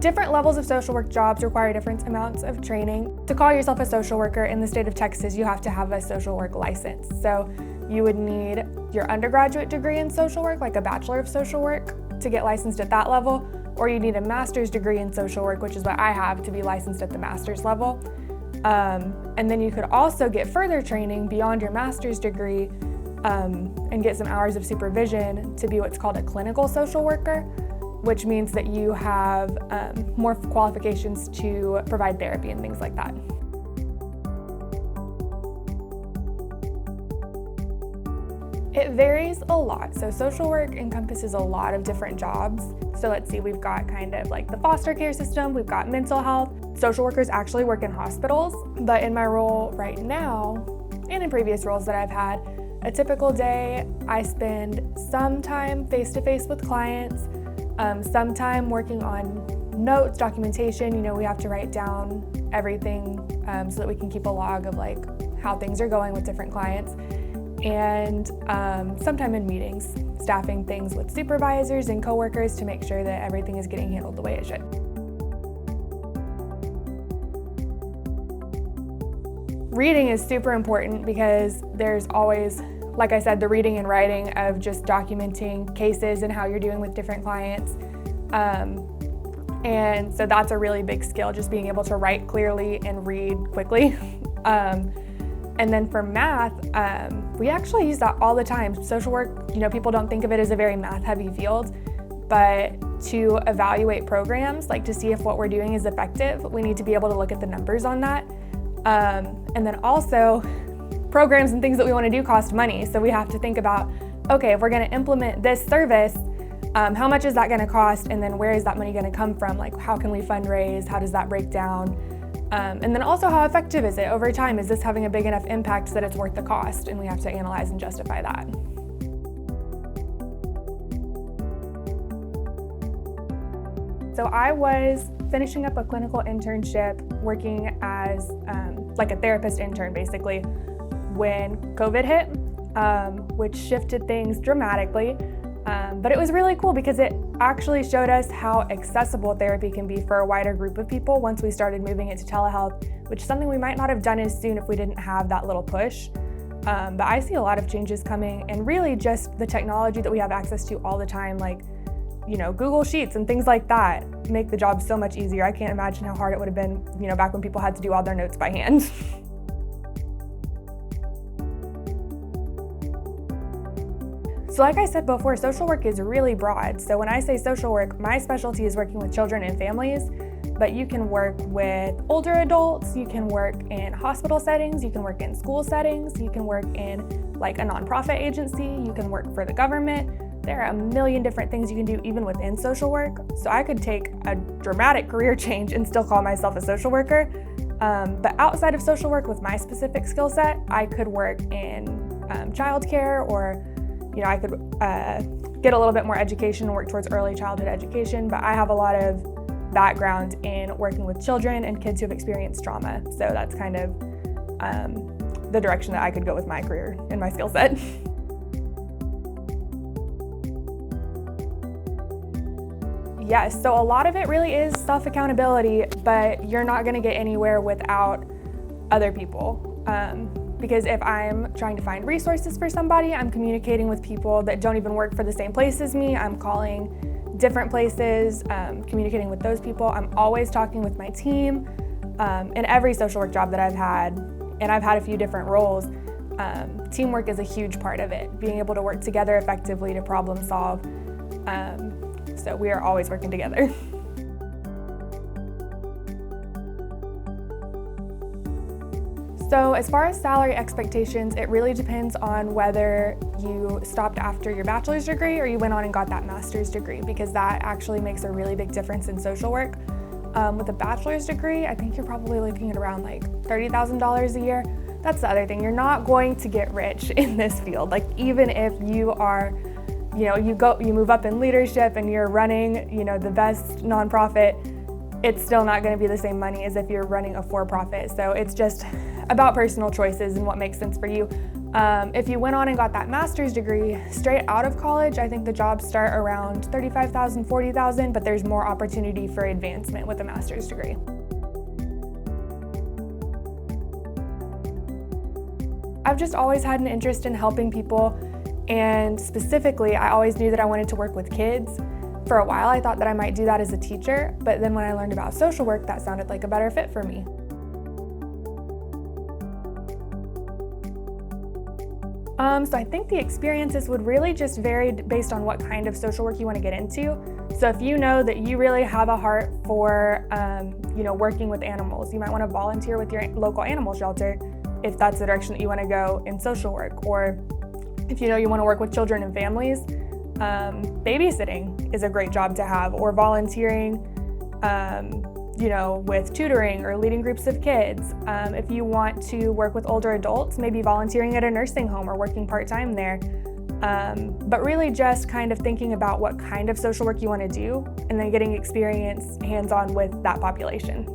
different levels of social work jobs require different amounts of training. To call yourself a social worker in the state of Texas, you have to have a social work license. So you would need your undergraduate degree in social work, like a Bachelor of Social Work, to get licensed at that level, or you need a master's degree in social work, which is what I have, to be licensed at the master's level. And then you could also get further training beyond your master's degree and get some hours of supervision to be what's called a clinical social worker, which means that you have more qualifications to provide therapy and things like that. It varies a lot. So social work encompasses a lot of different jobs. So let's see, we've got kind of like the foster care system, we've got mental health. Social workers actually work in hospitals, but in my role right now, and in previous roles that I've had, a typical day, I spend some time face-to-face with clients, some time working on notes, documentation. We have to write down everything so that we can keep a log of like how things are going with different clients. And sometime in meetings, staffing things with supervisors and coworkers to make sure that everything is getting handled the way it should. Reading is super important because there's always, like I said, the reading and writing of just documenting cases and how you're doing with different clients. And so that's a really big skill, just being able to write clearly and read quickly. And then for math, we actually use that all the time. Social work, people don't think of it as a very math-heavy field, but to evaluate programs, like to see if what we're doing is effective, we need to be able to look at the numbers on that. And then also, programs and things that we want to do cost money. So we have to think about, okay, if we're going to implement this service, how much is that going to cost? And then where is that money going to come from? Like, how can we fundraise? How does that break down? And then also, how effective is it over time? Is this having a big enough impact that it's worth the cost? And we have to analyze and justify that. So I was finishing up a clinical internship working as like a therapist intern, basically, when COVID hit, which shifted things dramatically. But it was really cool because it actually showed us how accessible therapy can be for a wider group of people once we started moving it to telehealth, which is something we might not have done as soon if we didn't have that little push. But I see a lot of changes coming, and really just the technology that we have access to all the time, like Google Sheets and things like that, make the job so much easier. I can't imagine how hard it would have been, back when people had to do all their notes by hand. So like I said before, social work is really broad. So when I say social work, my specialty is working with children and families, but you can work with older adults, you can work in hospital settings, you can work in school settings, you can work in like a nonprofit agency, you can work for the government. There are a million different things you can do even within social work. So I could take a dramatic career change and still call myself a social worker. But outside of social work with my specific skill set, I could work in childcare, or I could get a little bit more education and work towards early childhood education. But I have a lot of background in working with children and kids who have experienced trauma. So that's kind of the direction that I could go with my career and my skill set. Yes, so a lot of it really is self-accountability, but you're not gonna get anywhere without other people. Because if I'm trying to find resources for somebody, I'm communicating with people that don't even work for the same place as me. I'm calling different places, communicating with those people. I'm always talking with my team. In every social work job that I've had, and I've had a few different roles, teamwork is a huge part of it, being able to work together effectively to problem solve. So we are always working together. So as far as salary expectations, it really depends on whether you stopped after your bachelor's degree or you went on and got that master's degree, because that actually makes a really big difference in social work. With a bachelor's degree, I think you're probably looking at around like $30,000 a year. That's the other thing, you're not going to get rich in this field. Like, even if you are, you move up in leadership and you're running, the best nonprofit, it's still not going to be the same money as if you're running a for-profit. So it's just about personal choices and what makes sense for you. If you went on and got that master's degree straight out of college, I think the jobs start around $35,000, $40,000, but there's more opportunity for advancement with a master's degree. I've just always had an interest in helping people, and specifically, I always knew that I wanted to work with kids. For a while, I thought that I might do that as a teacher, but then when I learned about social work, that sounded like a better fit for me. So I think the experiences would really just vary based on what kind of social work you want to get into. So if you know that you really have a heart for, working with animals, you might want to volunteer with your local animal shelter if that's the direction that you want to go in social work. Or if you know you want to work with children and families, babysitting is a great job to have, or volunteering, with tutoring or leading groups of kids. If you want to work with older adults, maybe volunteering at a nursing home or working part-time there. But really just kind of thinking about what kind of social work you want to do and then getting experience hands-on with that population.